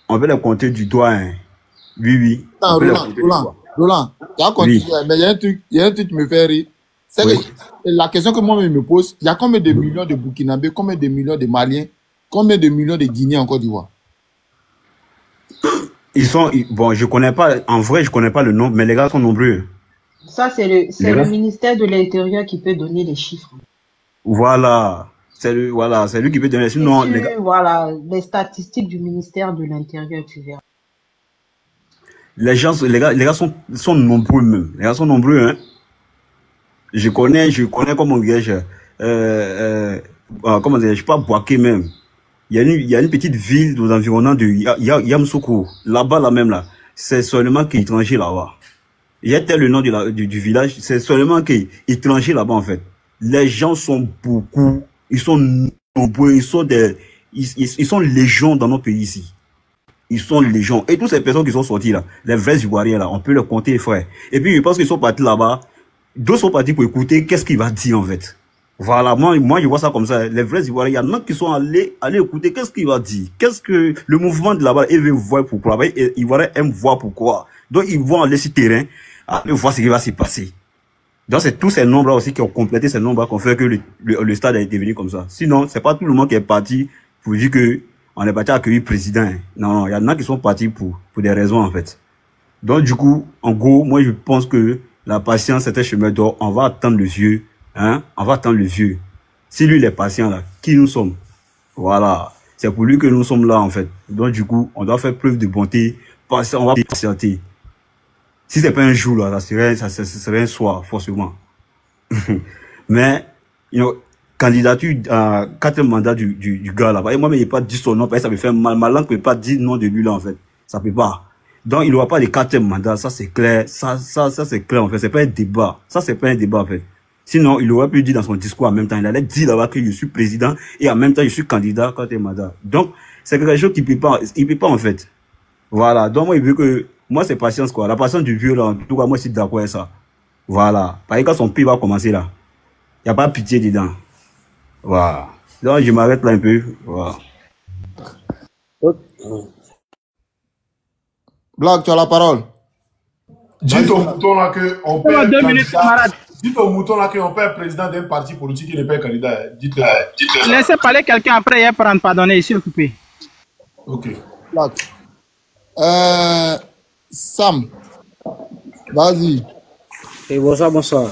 On peut les compter du doigt, hein. Oui. Non, Roland, tu as continué, oui. Mais il y a un truc qui me fait rire. C'est que la question que moi me pose, il y a combien de millions de Burkinabés, combien de millions de Maliens, combien de millions de Guinéens en Côte d'Ivoire? Ils sont, bon, je connais pas, en vrai, je connais pas le nombre, mais les gars sont nombreux. Ça, c'est le ministère de l'Intérieur qui peut donner les chiffres. Voilà. C'est lui qui peut donner les chiffres. Non, les gars. Voilà, les statistiques du ministère de l'Intérieur, tu verras. Les gars sont nombreux même. Les gars sont nombreux, hein. Je connais, comment dire, comment dire, je suis pas Boaké même. Il y a une petite ville aux environnants de Yamoussoukro. Là-bas, même, là. C'est seulement qu'il est étranger là-bas. Il y a tel le nom du village. C'est seulement qu'il est étranger là-bas, en fait. Les gens sont beaucoup. Ils sont nombreux. Ils sont légions dans notre pays ici. ils sont légions. Et toutes ces personnes qui sont sorties là, les vrais Ivoiriens là, on peut les compter, frère. Et puis, je pense qu'ils sont partis là-bas. D'autres sont partis pour écouter qu'est-ce qu'il va dire, en fait. Voilà, moi, je vois ça comme ça. Les vrais Ivoiriens, il y en a qui sont allés écouter qu'est-ce qu'il va dire. Qu'est-ce que le mouvement de là-bas, ils veulent voir pourquoi. Les Ivoiriens aiment voir pourquoi. Donc, ils vont aller sur le terrain, aller voir ce qui va se passer. Donc, c'est tous ces nombres-là aussi qui ont complété ces nombres-là qui ont fait que le stade a été devenu comme ça. Sinon, c'est pas tout le monde qui est parti pour dire que on est parti accueillir le président. Non, il y en a qui sont partis pour des raisons, en fait. Donc, du coup, en gros, moi, je pense que la patience, c'est un chemin d'or. On va attendre le vieux. Hein? On va attendre le vieux. Si lui, il est patient, là, qui nous sommes? Voilà. C'est pour lui que nous sommes là, en fait. Donc, du coup, on doit faire preuve de bonté. On va patienter. Si c'est pas un jour, là, ça serait un soir, forcément. Mais, candidature, 4e mandat du gars, là. Et moi, mais il n'a pas dit son nom, parce que ça me fait mal. Ma langue ne peut pas dire le nom de lui, là, en fait. Ça peut pas. Donc, il n'aura pas de 4e mandat. Ça, c'est clair. Ça, c'est clair, en fait. C'est pas un débat. Ça, c'est pas un débat, en fait. Sinon, il aurait pu dire dans son discours en même temps. Il allait dire là-bas que je suis président et en même temps, je suis candidat 4e mandat. Donc, c'est quelque chose qu'il peut pas, en fait. Voilà. Donc, moi, il veut que, moi, c'est patience, quoi. La patience du vieux, là. En tout cas, moi, je suis d'accord avec ça. Voilà. Parce que quand son pays va commencer, là, il n'y a pas pitié dedans. Voilà. Donc, je m'arrête là un peu. Voilà. Black, tu as la parole. Dis ton mouton là qu'on peut. 2 minutes, camarade. Dis ton mouton là qu'on peut être président d'un parti politique qui n'est pas candidat. Dites-le. Laissez parler quelqu'un après, il prendre, pardonnez, je suis occupé. Ok. Black. Sam, vas-y. Et bonsoir, bonsoir.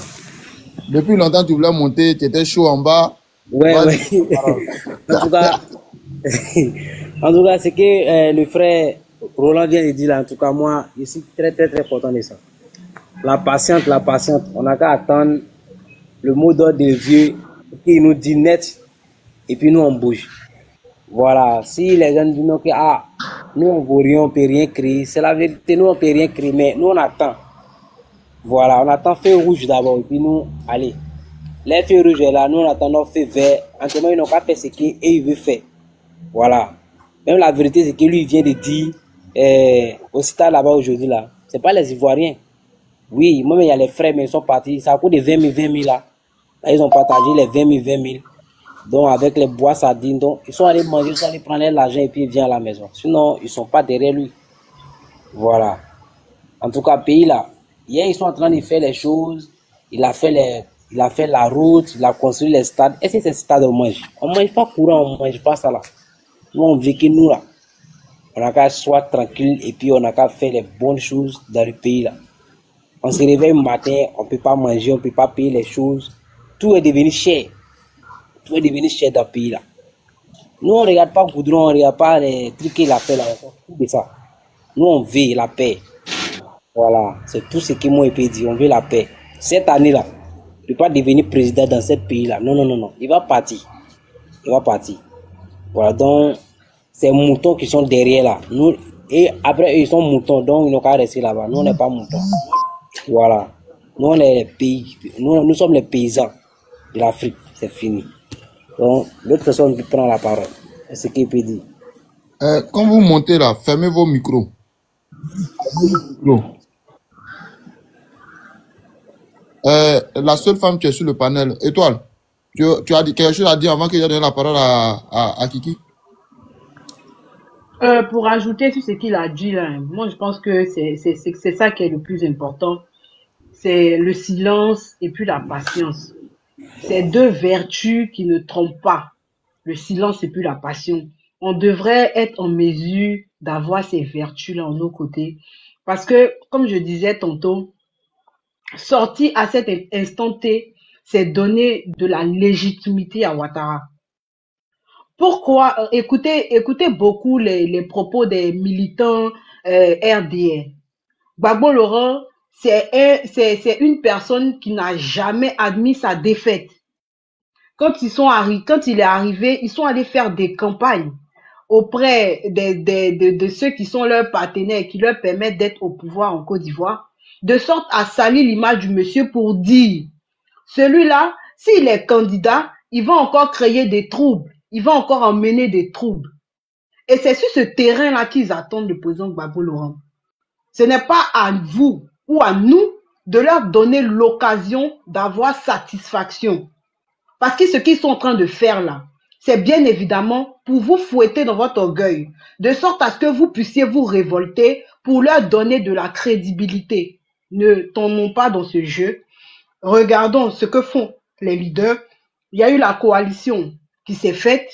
Depuis longtemps, tu voulais monter, tu étais chaud en bas. Ouais, ouais. En tout cas, c'est que le frère Roland vient de dire là, en tout cas, moi, je suis très, très, très content de ça. La patiente, on n'a qu'à attendre le mot d'ordre des vieux qui nous dit net et puis nous on bouge. Voilà, si les gens disent que nous on vaut rien, on peut rien créer, c'est la vérité, nous on peut rien créer, mais nous on attend. Voilà, on attend feu rouge d'abord et puis nous, allez. Les feux rouges là, nous on attend notre feu vert. En ce moment, ils n'ont pas fait ce qu'il veut faire. Voilà. Même la vérité, c'est que lui il vient de dire au stade là-bas aujourd'hui là, c'est pas les Ivoiriens. Oui, moi, il y a les frères, mais ils sont partis. Ça coûte de 20 000 là. Là, ils ont partagé les 20 000. Donc, avec les bois sardines, donc, ils sont allés manger, ils sont allés prendre l'argent et puis ils viennent à la maison. Sinon, ils sont pas derrière lui. Voilà. En tout cas, pays là, hier, ils sont en train de faire les choses. Il a fait la route, il a construit les stades. Est-ce que c'est stade on mange? On mange pas courant, on mange pas ça là. Nous, on vit que nous là. On a qu'à soit tranquille et puis on a qu'à faire les bonnes choses dans le pays là. On se réveille le matin, on ne peut pas manger, on ne peut pas payer les choses. Tout est devenu cher. Tout est devenu cher dans le pays là. Nous, on ne regarde pas le goudron, on ne regarde pas les trucs qu'il a fait là. Tout de ça. Nous, on veut la paix. Voilà. C'est tout ce que moi, je peux dire. On veut la paix. Cette année-là, il ne peut pas devenir président dans ce pays-là. Non, non, non, non. Il va partir. Il va partir. Voilà. Donc, ces moutons qui sont derrière là. Nous, et après, ils sont moutons. Donc, ils n'ont qu'à rester là-bas. Nous, on n'est pas moutons. Voilà. Nous, on est les pays. Nous sommes les paysans de l'Afrique. C'est fini. Donc, l'autre personne qui prend la parole. C'est ce qu'il peut dire. Quand vous montez là, fermez vos micros. La seule femme qui est sur le panel, Étoile, tu as dit quelque chose à dire avant qu'il ait donné la parole à Kiki? Pour ajouter sur ce qu'il a dit là, moi je pense que c'est ça qui est le plus important. C'est le silence et puis la patience. C'est deux vertus qui ne trompent pas. Le silence et puis la passion. On devrait être en mesure d'avoir ces vertus-là en nos côtés. Parce que, comme je disais tantôt, sortir à cet instant T, c'est donner de la légitimité à Ouattara. Pourquoi? Écoutez beaucoup les propos des militants RDR. Gbagbo Laurent, c'est une personne qui n'a jamais admis sa défaite. Quand il est arrivé, ils sont allés faire des campagnes auprès de ceux qui sont leurs partenaires, qui leur permettent d'être au pouvoir en Côte d'Ivoire, de sorte à salir l'image du monsieur pour dire, celui-là, s'il est candidat, il va encore créer des troubles, il va encore emmener des troubles. Et c'est sur ce terrain-là qu'ils attendent le président Gbagbo Laurent. Ce n'est pas à vous ou à nous de leur donner l'occasion d'avoir satisfaction. Parce que ce qu'ils sont en train de faire là, c'est bien évidemment pour vous fouetter dans votre orgueil, de sorte à ce que vous puissiez vous révolter pour leur donner de la crédibilité. Ne tombons pas dans ce jeu. Regardons ce que font les leaders. Il y a eu la coalition qui s'est faite.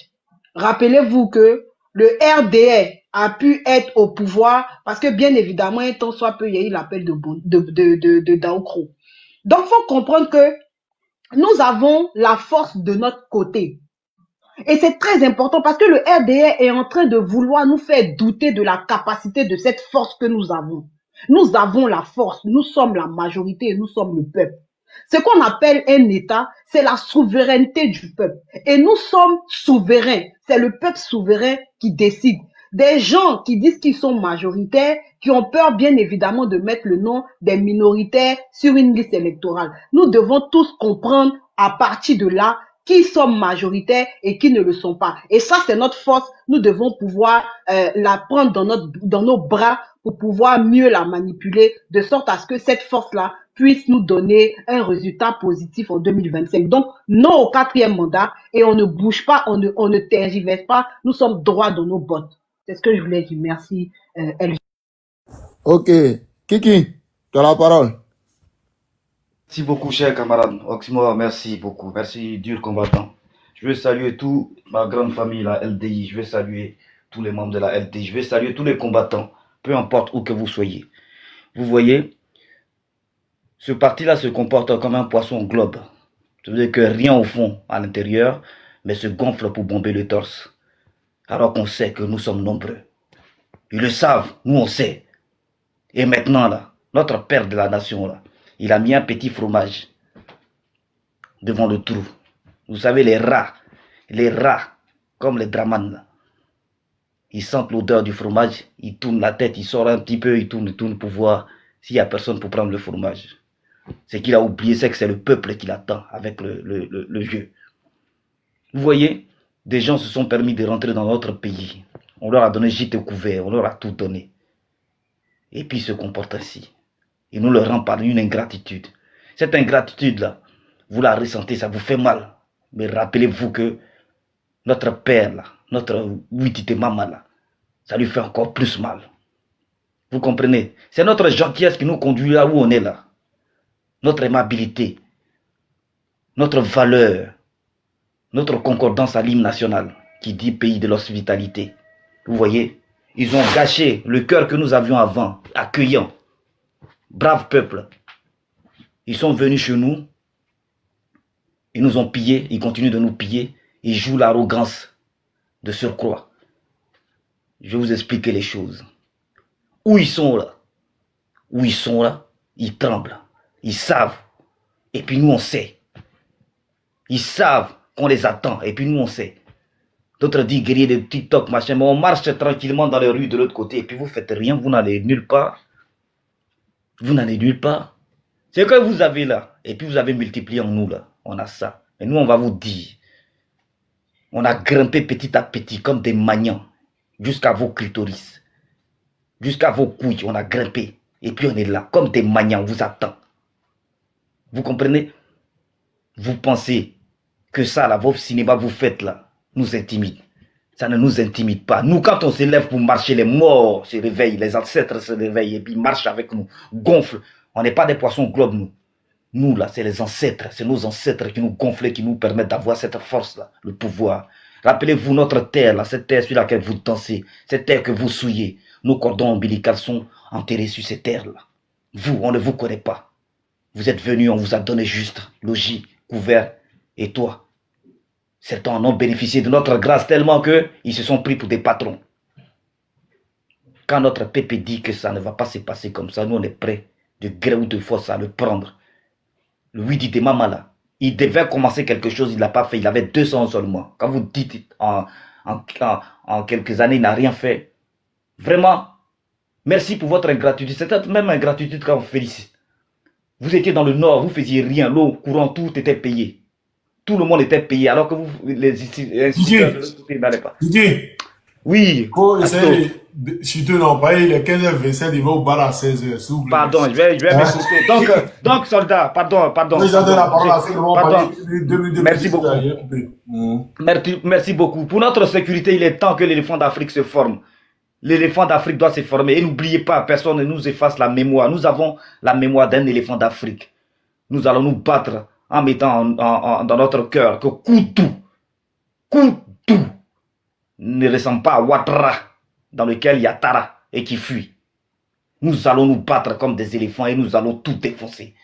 Rappelez-vous que le RDR a pu être au pouvoir parce que bien évidemment, un temps soit peu, il y a eu l'appel de Daokro. Donc, il faut comprendre que nous avons la force de notre côté. Et c'est très important parce que le RDR est en train de vouloir nous faire douter de la capacité de cette force que nous avons. Nous avons la force, nous sommes la majorité et nous sommes le peuple. Ce qu'on appelle un État, c'est la souveraineté du peuple. Et nous sommes souverains. C'est le peuple souverain qui décide. Des gens qui disent qu'ils sont majoritaires, qui ont peur bien évidemment de mettre le nom des minoritaires sur une liste électorale. Nous devons tous comprendre à partir de là qui sont majoritaires et qui ne le sont pas. Et ça, c'est notre force. Nous devons pouvoir la prendre dans nos bras pour pouvoir mieux la manipuler, de sorte à ce que cette force-là puisse nous donner un résultat positif en 2025. Donc, non au 4e mandat et on ne bouge pas, on ne tergiverse pas. Nous sommes droits dans nos bottes. C'est ce que je voulais dire. Merci, Elvie. Ok. Kiki, tu as la parole. Merci beaucoup, cher camarade. Oxymore, merci beaucoup. Merci, dur combattant. Je veux saluer toute ma grande famille, la LDI. Je veux saluer tous les membres de la LDI. Je veux saluer tous les combattants, peu importe où que vous soyez. Vous voyez, ce parti-là se comporte comme un poisson globe. Ça veut dire que rien au fond, à l'intérieur, mais se gonfle pour bomber le torse. Alors qu'on sait que nous sommes nombreux. Ils le savent, nous on sait. Et maintenant, là, notre père de la nation, là, il a mis un petit fromage devant le trou. Vous savez, les rats, comme les dramanes, là, ils sentent l'odeur du fromage, ils tournent la tête, ils sortent un petit peu, ils tournent pour voir s'il n'y a personne pour prendre le fromage. Ce qu'il a oublié, c'est que c'est le peuple qui l'attend avec le jeu. Vous voyez, des gens se sont permis de rentrer dans notre pays. On leur a donné gîte couvert, on leur a tout donné. Et puis ils se comportent ainsi. Et nous leur rend par une ingratitude. Cette ingratitude-là, vous la ressentez, ça vous fait mal. Mais rappelez-vous que notre père, là, notre Witite Mama, là, ça lui fait encore plus mal. Vous comprenez? C'est notre gentillesse qui nous conduit là où on est là. Notre aimabilité, notre valeur, notre concordance à l'hymne national qui dit pays de l'hospitalité. Vous voyez? Ils ont gâché le cœur que nous avions avant, accueillant. Brave peuple. Ils sont venus chez nous. Ils nous ont pillés. Ils continuent de nous piller. Ils jouent l'arrogance de surcroît. Je vais vous expliquer les choses. Où ils sont là? Où ils sont là? Ils tremblent. Ils savent. Et puis nous on sait. Ils savent qu'on les attend. Et puis nous on sait. D'autres disent guerriers de TikTok, machin. Mais on marche tranquillement dans les rues de l'autre côté. Et puis vous faites rien. Vous n'allez nulle part. Vous n'allez nulle part. C'est que vous avez là. Et puis vous avez multiplié en nous là. On a ça. Et nous on va vous dire. On a grimpé petit à petit comme des magnans. Jusqu'à vos clitoris. Jusqu'à vos couilles. On a grimpé. Et puis on est là. Comme des magnans. On vous attend. Vous comprenez? Vous pensez que ça là, vos cinémas vous faites là, nous intimide. Ça ne nous intimide pas. Nous, quand on se lève pour marcher, les morts se réveillent, les ancêtres se réveillent et puis marchent avec nous, gonflent. On n'est pas des poissons globes, nous. Nous, là, c'est les ancêtres, c'est nos ancêtres qui nous gonflent, qui nous permettent d'avoir cette force-là, le pouvoir. Rappelez-vous notre terre, là, cette terre sur laquelle vous dansez, cette terre que vous souillez. Nos cordons ombilicaux sont enterrés sur cette terre-là. Vous, on ne vous connaît pas. Vous êtes venus, on vous a donné juste logis, couvert, et toi. Certains en ont bénéficié de notre grâce tellement qu'ils se sont pris pour des patrons. Quand notre pépé dit que ça ne va pas se passer comme ça, nous on est prêts de gré ou de force à le prendre. Le Witite Mama là, il devait commencer quelque chose, il ne l'a pas fait, il avait 200 ans seulement. Quand vous dites en quelques années, il n'a rien fait. Vraiment, merci pour votre ingratitude. C'est peut-être même ingratitude quand on félicite. Vous étiez dans le nord, vous faisiez rien, l'eau courante, tout était payé. Tout le monde était payé, alors que vous, les instituteurs de l'autre côté n'allaient pas. Didier, Oui. Faut essayer de chuter l'employé, il est 15h27, il va au bar à 16h, s'il vous plaît. Pardon, je vais m'excuser. Donc, soldat, pardon. Merci beaucoup. Merci beaucoup. Pour notre sécurité, il est temps que l'éléphant d'Afrique se forme. L'éléphant d'Afrique doit se former. Et n'oubliez pas, personne ne nous efface la mémoire. Nous avons la mémoire d'un éléphant d'Afrique. Nous allons nous battre en mettant dans notre cœur que Koutou ne ressemble pas à Ouattara, dans lequel il y a Tara et qui fuit. Nous allons nous battre comme des éléphants et nous allons tout défoncer.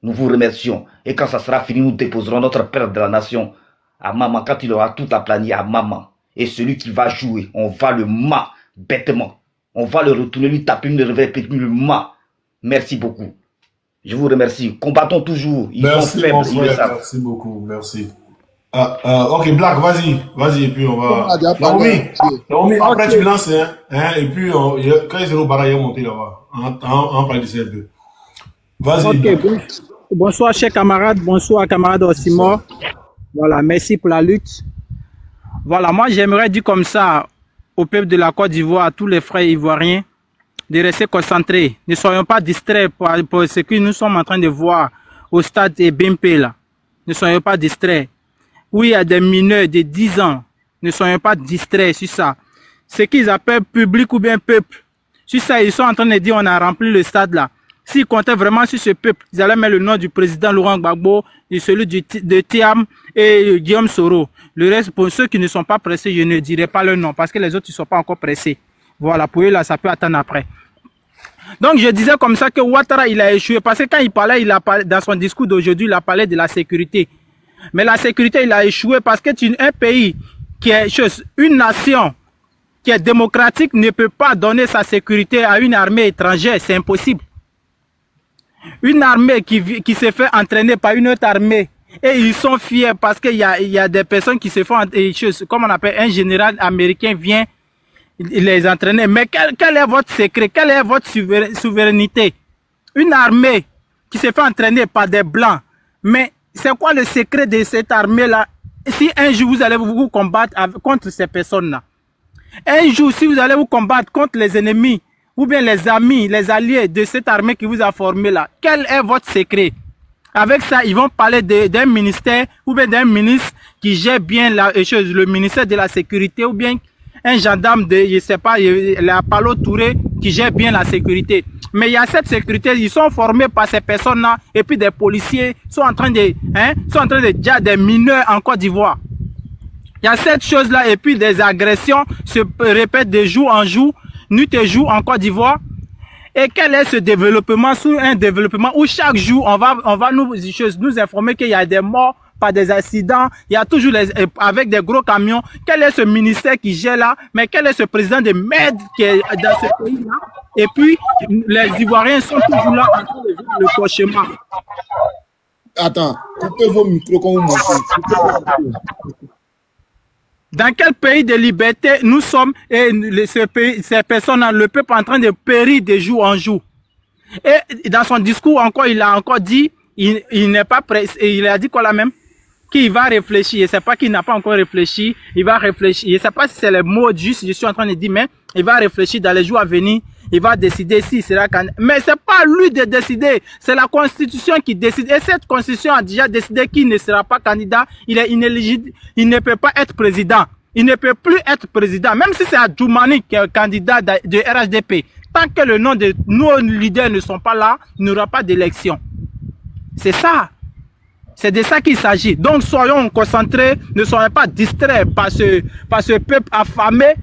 Nous vous remercions. Et quand ça sera fini, nous déposerons notre père de la nation à maman. Quand il aura toute la planète à maman. Et celui qui va jouer, on va le bêtement. On va le retourner, lui taper, le réveiller, le Merci beaucoup. Je vous remercie. Combattons toujours. Ils sont faibles, ils le savent. Merci beaucoup, merci. Ok, Black, vas-y, et puis on va... Naomi, après tu lances, hein, et puis quand ils seront au barrage, ils vont monter là-bas. On parle de CF2. Vas-y. Ok, bonsoir, chers camarades. Bonsoir, camarades Osimo. Voilà, merci pour la lutte. Voilà, moi j'aimerais dire comme ça au peuple de la Côte d'Ivoire, à tous les frères ivoiriens, de rester concentrés. Ne soyons pas distraits pour ce que nous sommes en train de voir au stade de BMP là. Ne soyons pas distraits. Oui, il y a des mineurs de 10 ans. Ne soyons pas distraits sur ça. Ce qu'ils appellent public ou bien peuple. Sur ça, ils sont en train de dire on a rempli le stade là. S'ils comptaient vraiment sur ce peuple, ils allaient mettre le nom du président Laurent Gbagbo, et celui de Thiam et Guillaume Soro. Le reste, pour ceux qui ne sont pas pressés, je ne dirai pas leur nom parce que les autres ne sont pas encore pressés. Voilà, pour eux là, ça peut attendre après. Donc je disais comme ça que Ouattara, il a échoué parce que quand il parlait, dans son discours d'aujourd'hui, il a parlé de la sécurité. Mais la sécurité, il a échoué parce que un pays qui est une nation qui est démocratique ne peut pas donner sa sécurité à une armée étrangère, c'est impossible. Une armée qui se fait entraîner par une autre armée et ils sont fiers parce qu'il y a des personnes qui se font, comme on appelle un général américain vient les entraîner. Mais quel est votre secret? Quelle est votre souveraineté? Une armée qui se fait entraîner par des blancs. Mais c'est quoi le secret de cette armée-là? Si un jour vous allez vous combattre contre ces personnes-là, un jour si vous allez vous combattre contre les ennemis, ou bien les amis, les alliés de cette armée qui vous a formé là, quel est votre secret? Avec ça, ils vont parler d'un ministère ou bien d'un ministre qui gère bien le ministère de la sécurité ou bien un gendarme de, je sais pas, la Palo Touré qui gère bien la sécurité. Mais il y a cette sécurité, ils sont formés par ces personnes-là et puis des policiers sont en train de dire des mineurs en Côte d'Ivoire. Il y a cette chose-là et puis des agressions se répètent de jour en jour. Nuit et jour en Côte d'Ivoire. Et quel est ce développement sous un développement où chaque jour on va nous informer qu'il y a des morts par des accidents, il y a toujours avec des gros camions. Quel est ce ministère qui gère là? Mais quel est ce président de merde qui est dans ce pays-là? Et puis les Ivoiriens sont toujours là en train de vivre le cauchemar. Attends, coupez vos micros quand vous montez. Dans quel pays de liberté nous sommes et ces personnes, le peuple en train de périr de jour en jour. Et dans son discours encore, il a encore dit, il n'est pas prêt, il a dit quoi là même? Qu'il va réfléchir. Je ne sais pas qu'il n'a pas encore réfléchi. Il va réfléchir. Je ne sais pas si c'est les mots juste, je suis en train de dire, mais il va réfléchir dans les jours à venir. Il va décider s'il sera candidat. Mais c'est pas lui de décider. C'est la Constitution qui décide. Et cette Constitution a déjà décidé qu'il ne sera pas candidat. Il est inéligible. Il ne peut pas être président. Il ne peut plus être président. Même si c'est Adjoumani qui est candidat de RHDP. Tant que le nom de nos leaders ne sont pas là, il n'y aura pas d'élection. C'est ça. C'est de ça qu'il s'agit. Donc soyons concentrés. Ne soyons pas distraits par ce peuple affamé.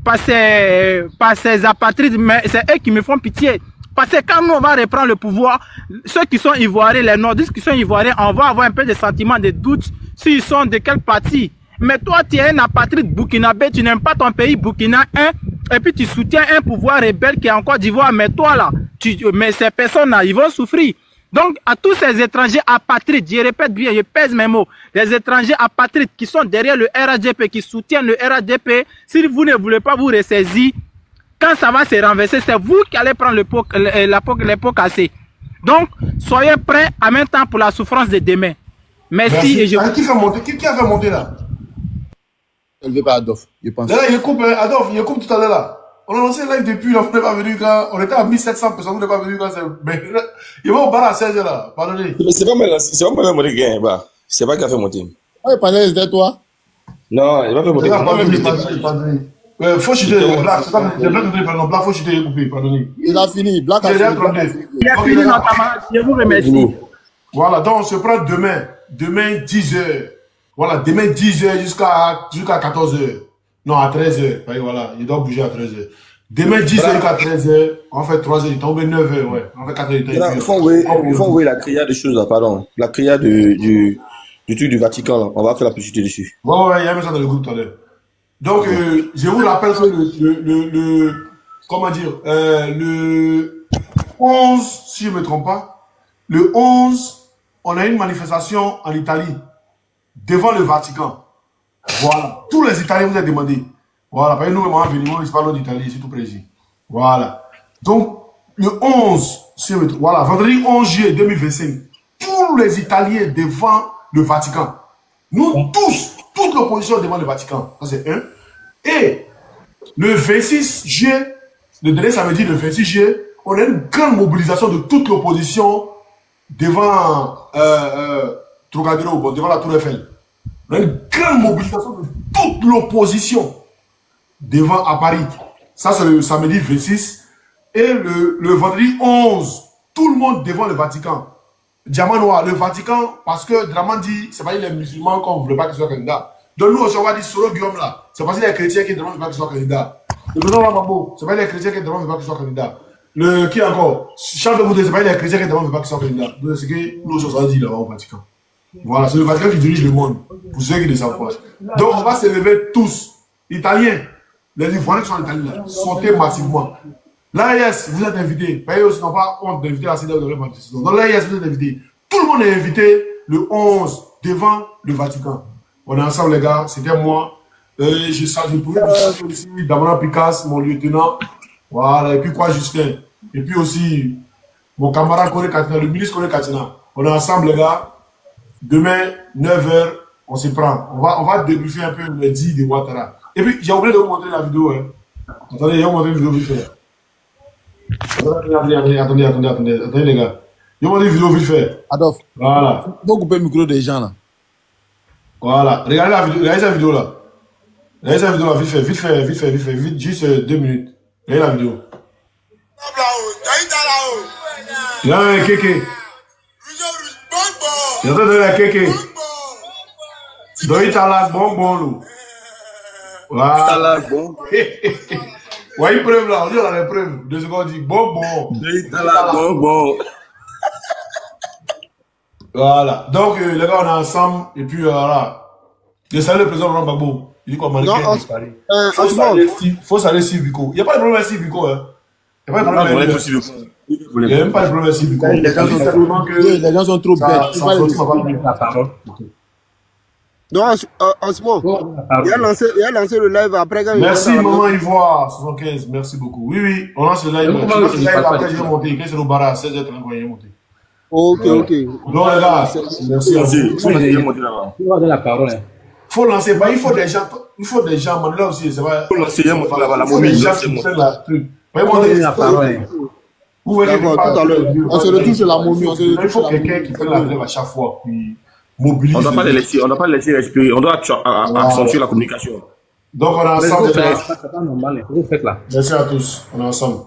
Par ces apatrides, mais c'est eux qui me font pitié. Parce que quand nous on va reprendre le pouvoir, ceux qui sont ivoiriens, les nordistes qui sont ivoiriens, on va avoir un peu de sentiment de doute s'ils sont de quel parti. Mais toi, tu es un apatride burkinabé, tu n'aimes pas ton pays Burkina 1, et puis tu soutiens un pouvoir rebelle qui est en Côte d'Ivoire, mais toi là, mais ces personnes-là, ils vont souffrir. Donc, à tous ces étrangers apatrides, je répète bien, je pèse mes mots, les étrangers apatrides qui sont derrière le RHDP, qui soutiennent le RHDP, si vous ne voulez pas vous ressaisir, quand ça va se renverser, c'est vous qui allez prendre les pots cassés. Donc, soyez prêts en même temps pour la souffrance de demain. Merci. Et je... Qui a fait monter là? élevé par Adolphe, je pense. Là, il coupe, Adolphe, il coupe tout à l'heure là. On a lancé live depuis, là, on n'est pas venu quand, on était à 1700 personnes, on n'est pas venu quand c'est, mais, il va au bar à 16h là, pardonnez. Mais c'est pas mal, c'est pas mal monter gain, bah. C'est pas qui a fait monter. Ah, il parlait de toi? Non, il va faire monter. Pardonnez. Faut chuter, Black, c'est pas, c'est Black, non, Black, faut chuter, couper, pardonnez. Il a fini, Black a fini. Il a fini, notre camarade, je vous remercie. Voilà, donc on se prend demain 10h. Voilà, demain 10h jusqu'à 14h. Non, à 13h. Voilà, il doit bouger à 13h. Demain 10h jusqu'à 13h, on fait 3h du temps, 9h, ouais. On fait 4h du temps. Il faut envoyer la criade de choses là, pardon. La criade du truc du Vatican là. On va faire la publicité dessus. Ouais, il y a même ça dans le groupe tout à l'heure. Donc, je vous rappelle que comment dire, le 11, si je ne me trompe pas, le 11, on a une manifestation en Italie, devant le Vatican. Voilà. Tous les Italiens vous ont demandé. Voilà. Parce que nous, venons, ils parlent d'Italie, c'est tout précis. Voilà. Donc, le 11, voilà, vendredi 11 juillet 2025, tous les Italiens devant le Vatican. Nous tous, toute l'opposition devant le Vatican. Ça, c'est un. Et le 26 juillet, le dernier samedi, le 26 juillet, on a une grande mobilisation de toute l'opposition devant Trocadéro, devant la Tour Eiffel. On a une grande mobilisation de toute l'opposition devant à Paris. Ça, c'est le samedi 26. Et le vendredi 11, tout le monde devant le Vatican. Diamant noir, le Vatican, parce que Draman dit, c'est pas les musulmans qu'on ne voulait pas qu'ils soient candidats. Donc nous, on va dire Solo Guillaume là, c'est parce que les chrétiens qui ne demandent pas qu'ils soient candidats. Le président Lamambo, c'est pas les chrétiens qui ne demandent pas qu'ils soient candidats. Le qui encore Charles de Bouddha, c'est pas les chrétiens qui ne demandent pas qu'ils soient candidats. Donc c'est ce que nous, on s'en dit là-bas au Vatican. Voilà, c'est le Vatican qui dirige le monde, pour ceux qui ne savent pas. Donc on va se lever tous, Italiens, les Ivoiriens qui sont italiens là, sautez massivement. L'AES, vous êtes invités. Ils aussi n'ont pas honte d'inviter la CEDEAO de la manifestation. Donc l'AES, vous êtes invités. Tout le monde est invité le 11 devant le Vatican. On est ensemble, les gars. C'était moi. Je pouvais aussi Damana Picasse, mon lieutenant. Voilà. Et puis quoi, Justin. Et puis aussi mon camarade Kone Katina, le ministre Kone Katina. On est ensemble, les gars. Demain, 9h, on se prend. On va débriefer un peu le 10 de Ouattara. Et puis, j'ai oublié de vous montrer la vidéo. Hein. Attendez, j'ai montré une vidéo vite fait. Attendez, les gars. J'ai montré une vidéo vite fait. Adolphe. Voilà. Il faut couper le micro des gens là. Voilà. Regardez la vidéo. Regardez cette vidéo là. Regardez cette vidéo là, vite fait. Juste 2 minutes. Regardez la vidéo. Il y a un kéké. Il y a un kéké. Doïtala bonbon. Voilà. Ouais, une preuve là, on dit on a les preuves. 2 secondes, on dit bonbon. Doïtala bonbon. Voilà. Donc, les gars, on est ensemble. Et puis, voilà. Je salue le président Laurent Gbagbo. Il dit qu'on m'a faut saluer Steve Biko. Il n'y a pas de problème avec Steve Biko. Hein. Il n'y a pas de problème avec Steve Biko. Il n'y a même pas de problème avec Steve Biko. Les gens sont trop bêtes. Donc, en ce moment, il a lancé le live après. Merci, maman Ivoire, 75. Merci beaucoup. Oui. On lance le live. On lance le live après, je vais monter. Quand c'est le bar à 16h30, on va monter. Ok. Donc, les gars, merci à vous. Faut lancer, il faut des gens, là aussi, c'est vrai. Il faut des gens qui font la truc. Vous voyez, tout à l'heure. On se retrouve sur la momie. Il faut quelqu'un qui prenne la relève à chaque fois, puis mobilise. On ne doit pas les laisser respirer, on doit accentuer la communication. Donc, on est ensemble. C'est pas normal, vous faites là. Merci à tous, on est ensemble.